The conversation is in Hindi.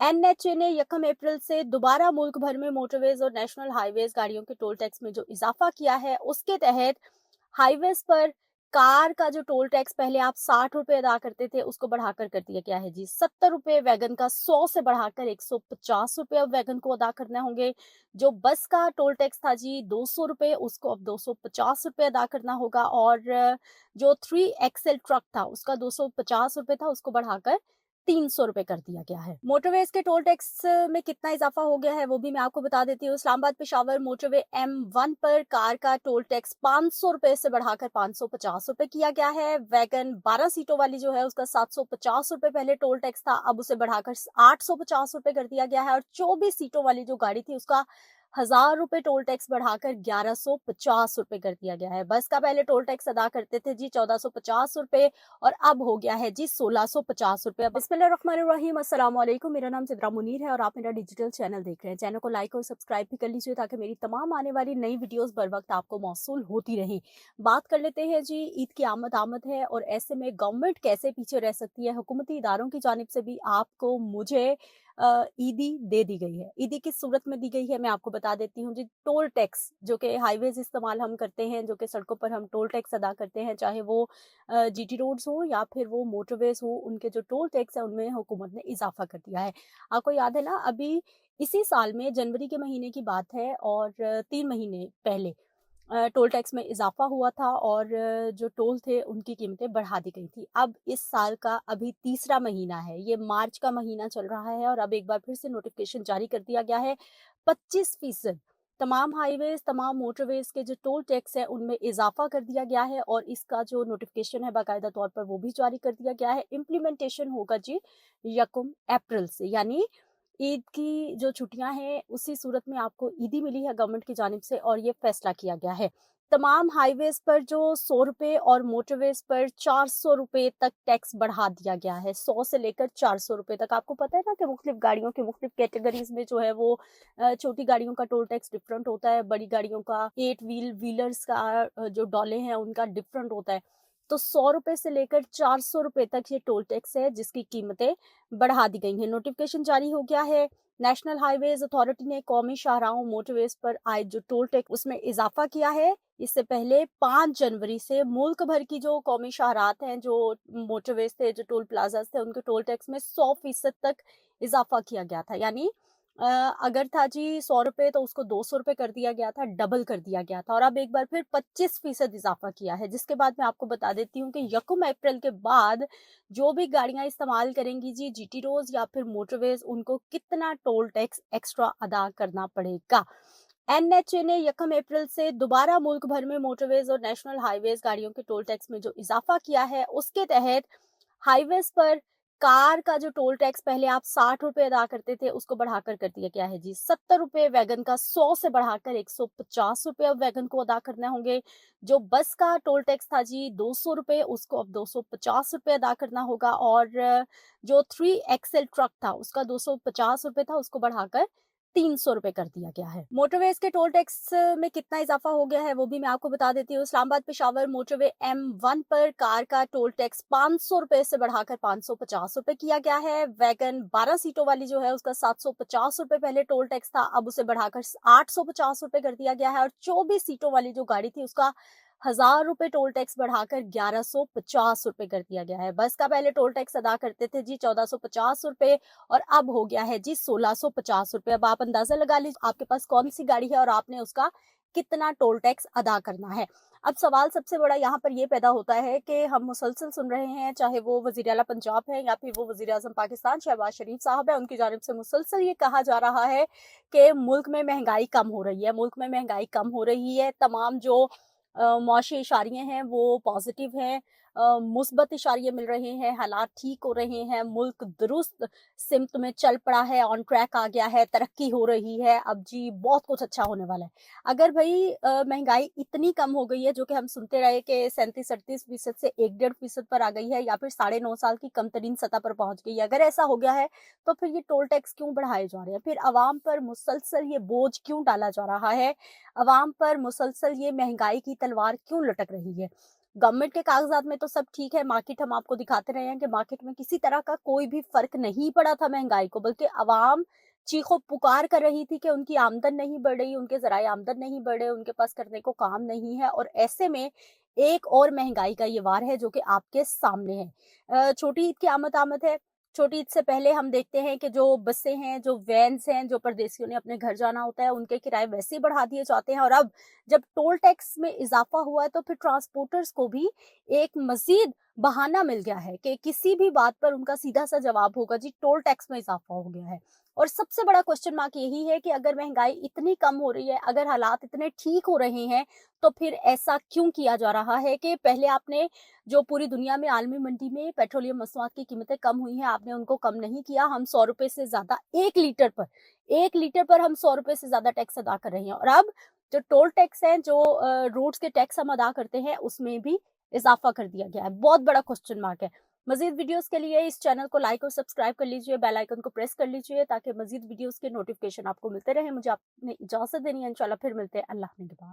एनएचए ने यकम अप्रैल से दोबारा मुल्क भर में मोटरवेज और नेशनल हाईवेज गाड़ियों के टोल टैक्स में जो इजाफा किया है, उसके तहत हाईवेज पर कार का जो टोल टैक्स पहले आप 60 रुपए अदा करते थे, उसको बढ़ाकर कर दिया गया है जी 70 रुपए। वैगन का 100 से बढ़ाकर 150 रुपए अब वैगन को अदा करने होंगे। जो बस का टोल टैक्स था जी 200 रुपए, उसको अब 250 रुपए अदा करना होगा। और जो 3 एक्सएल ट्रक था, उसका 250 रुपए था, उसको बढ़ाकर 300 रुपए कर दिया गया है। मोटरवेज के टोल टैक्स में कितना इजाफा हो गया है, वो भी मैं आपको बता देती हूँ। इस्लामाबाद पेशावर मोटरवे M1 पर कार का टोल टैक्स 500 रुपए से बढ़ाकर 550 रुपए किया गया है। वैगन 12 सीटों वाली जो है, उसका 750 रुपए पहले टोल टैक्स था, अब उसे बढ़ाकर 850 रुपए कर दिया गया है। और 24 सीटों वाली जो गाड़ी थी, उसका 1000 रुपए टोल टैक्स बढ़ाकर 1150 रुपए कर दिया गया है। बस का पहले टोल टैक्स अदा करते थे जी 1450 रुपए, और अब हो गया है जी 1650 रुपए। बिस्मिल्लाहिर्रहमानिर्रहीम, अस्सलाम वालेकुम। मेरा नाम सिद्रा मुनीर है और आप मेरा डिजिटल चैनल देख रहे हैं। चैनल को लाइक और सब्सक्राइब भी कर लीजिए ताकि मेरी तमाम आने वाली नई वीडियोस बर वक्त आपको मौसूल होती रहें। बात कर लेते हैं जी, ईद की आमद है और ऐसे में गवर्नमेंट कैसे पीछे रह सकती है। हुकूमती इदारों की जानिब से भी आपको मुझे ईदी दे दी गई है। ईदी किस सूरत में दी गई है, मैं आपको बता देती हूँ जी। टोल टैक्स जो कि हाईवेज इस्तेमाल हम करते हैं, जो कि सड़कों पर हम टोल टैक्स अदा करते हैं, चाहे वो जीटी रोड्स हो या फिर वो मोटरवेज हो, उनके जो टोल टैक्स है उनमें हुकूमत ने इजाफा कर दिया है। आपको याद है ना, अभी इसी साल में जनवरी के महीने की बात है और 3 महीने पहले टोल टैक्स में इजाफा हुआ था और जो टोल थे उनकी कीमतें बढ़ा दी गई थी। अब इस साल का अभी तीसरा महीना है, ये मार्च का महीना चल रहा है और अब एक बार फिर से नोटिफिकेशन जारी कर दिया गया है। 25% तमाम हाईवेज, तमाम मोटरवेज के जो टोल टैक्स है उनमें इजाफा कर दिया गया है और इसका जो नोटिफिकेशन है बाकायदा तौर पर वो भी जारी कर दिया गया है। इम्प्लीमेंटेशन होगा जी 1 अप्रैल से, यानी ईद की जो छुट्टियां हैं उसी सूरत में आपको ईदी मिली है गवर्नमेंट की जानिब से और ये फैसला किया गया है। तमाम हाईवेज पर जो 100 रुपए और मोटरवेज पर 400 रुपए तक टैक्स बढ़ा दिया गया है। 100 से लेकर 400 रुपए तक। आपको पता है ना कि मुख्तलिफ गाड़ियों के मुख्तलिफ कैटेगरीज में जो है वो छोटी गाड़ियों का टोल टैक्स डिफरेंट होता है, बड़ी गाड़ियों का 8 व्हीलर्स का जो डॉले हैं उनका डिफरेंट होता है। तो 100 रुपए से लेकर 400 रुपए तक ये टोल टैक्स है जिसकी कीमतें बढ़ा दी गई हैं। नोटिफिकेशन जारी हो गया है। नेशनल हाईवेज अथॉरिटी ने कौमी शाहराहों मोटरवेज पर आए जो टोल टैक्स उसमें इजाफा किया है। इससे पहले 5 जनवरी से मुल्क भर की जो कौमी शाहरात हैं, जो मोटरवेज थे, जो टोल प्लाजाज थे, उनके टोल टैक्स में 100% तक इजाफा किया गया था। यानी अ, अगर था जी 100 रुपए तो उसको 200 रुपए कर दिया गया था, डबल कर दिया गया था। और अब एक बार फिर 25% इजाफा किया है, जिसके बाद मैं आपको बता देती हूँ कि 1 अप्रैल के बाद जो भी गाड़ियां इस्तेमाल करेंगी जी जीटी रोज या फिर मोटरवेज, उनको कितना टोल टैक्स एक्स्ट्रा अदा करना पड़ेगा। एनएचए ने 1 अप्रैल से दोबारा मुल्क भर में मोटरवेज और नेशनल हाईवेज गाड़ियों के टोल टैक्स में जो इजाफा किया है, उसके तहत हाईवेज पर कार का जो टोल टैक्स पहले आप 60 रुपए अदा करते थे, उसको बढ़ाकर कर दिया गया है जी 70 रुपए। वैगन का 100 से बढ़ाकर 150 रुपए अब वैगन को अदा करने होंगे। जो बस का टोल टैक्स था जी 200 रुपए, उसको अब 250 रुपए अदा करना होगा। और जो 3 एक्सएल ट्रक था, उसका 250 रुपए था, उसको बढ़ाकर 300 रुपए कर दिया गया है। मोटरवेज के टोल टैक्स में कितना इजाफा हो गया है, वो भी मैं आपको बता देती हूँ। इस्लामाबाद पेशावर मोटरवे M1 पर कार का टोल टैक्स 500 रुपए से बढ़ाकर 550 रुपए किया गया है। वैगन 12 सीटों वाली जो है, उसका 750 रुपए पहले टोल टैक्स था, अब उसे बढ़ाकर 850 रुपए कर दिया गया है। और 24 सीटों वाली जो गाड़ी थी, उसका 1000 रुपए टोल टैक्स बढ़ाकर 1150 रुपए कर दिया गया है। बस का पहले टोल टैक्स अदा करते थे जी 1450 रुपए, और अब हो गया है जी 1650 रुपए। अब आप अंदाजा लगा लीजिए आपके पास कौन सी गाड़ी है और आपने उसका कितना टोल टैक्स अदा करना है। अब सवाल सबसे बड़ा यहाँ पर ये पैदा होता है कि हम मुसलसल सुन रहे हैं, चाहे वो वजीर आला पंजाब है या फिर वो वजीर आजम पाकिस्तान शहबाज शरीफ साहब है, उनकी जानिब से मुसलसल ये कहा जा रहा है कि मुल्क में महंगाई कम हो रही है, मुल्क में महंगाई कम हो रही है। तमाम जो मौशी इशारे हैं वो पॉजिटिव हैं, मुस्बत इशारे मिल रहे हैं, हालात ठीक हो रहे हैं, मुल्क दुरुस्त सिमत में चल पड़ा है, ऑन ट्रैक आ गया है, तरक्की हो रही है, अब जी बहुत कुछ अच्छा होने वाला है। अगर भाई महंगाई इतनी कम हो गई है, जो कि हम सुनते रहे कि 37-38% से 1-1.5% पर आ गई है या फिर 9.5 साल की कम तरीन सतह पर पहुंच गई है, अगर ऐसा हो गया है तो फिर ये टोल टैक्स क्यों बढ़ाए जा रहे हैं, फिर अवाम पर मुसलसल ये बोझ क्यों डाला जा रहा है, अवाम पर मुसलसल ये महंगाई की तलवार क्यों लटक रही है। गवर्नमेंट के कागजात में तो सब ठीक है, मार्केट हम आपको दिखाते रहे हैं कि मार्केट में किसी तरह का कोई भी फर्क नहीं पड़ा था महंगाई को, बल्कि अवाम चीखो पुकार कर रही थी कि उनकी आमदन नहीं बढ़ रही, उनके ज़राए आमदन नहीं बढ़ रहे, उनके पास करने को काम नहीं है, और ऐसे में एक और महंगाई का ये वार है जो कि आपके सामने है। छोटी ईद की आमद है। छोटी ईद से पहले हम देखते हैं कि जो बसें हैं, जो वैन्स हैं, जो परदेशियों ने अपने घर जाना होता है, उनके किराए वैसे ही बढ़ा दिए जाते हैं, और अब जब टोल टैक्स में इज़ाफ़ा हुआ है, तो फिर ट्रांसपोर्टर्स को भी एक मज़ीद बहाना मिल गया है कि किसी भी बात पर उनका सीधा-सा जवाब होगा, जी टोल टैक्स में इज़ाफ़ा हो गया है। और सबसे बड़ा क्वेश्चन मार्क यही है कि अगर महँगाई इतनी कम हो रही है, अगर हालात इतने ठीक हो रहे हैं, तो फिर ऐसा क्यों किया जा रहा है कि पहले आपने जो पूरी दुनिया में आलमी मंडी में पेट्रोलियम मसनूआत की कीमतें कम हुई हैं, आपने उनको कम नहीं किया। हम ₹100 से ज़्यादा 1 लीटर पर, 1 लीटर पर हम ₹100 से ज़्यादा टैक्स अदा कर रहे हैं, और अब जो टोल टैक्स है, जो रोड्स के टैक्स हम अदा करते हैं, उसमें भी इज़ाफ़ा कर दिया गया है। बहुत बड़ा क्वेश्चन मार्क है। मज़ीद वीडियोज़ के लिए इस चैनल को लाइक और सब्सक्राइब कर लीजिए, बेल आइकन को प्रेस कर लीजिए, ताकि मज़ीद वीडियोज़ के नोटिफ़िकेशन आपको मिलते रहें। मुझे आपने इजाज़त देनी है, इंशाल्लाह फिर मिलते हैं। अल्लाह निगहबान।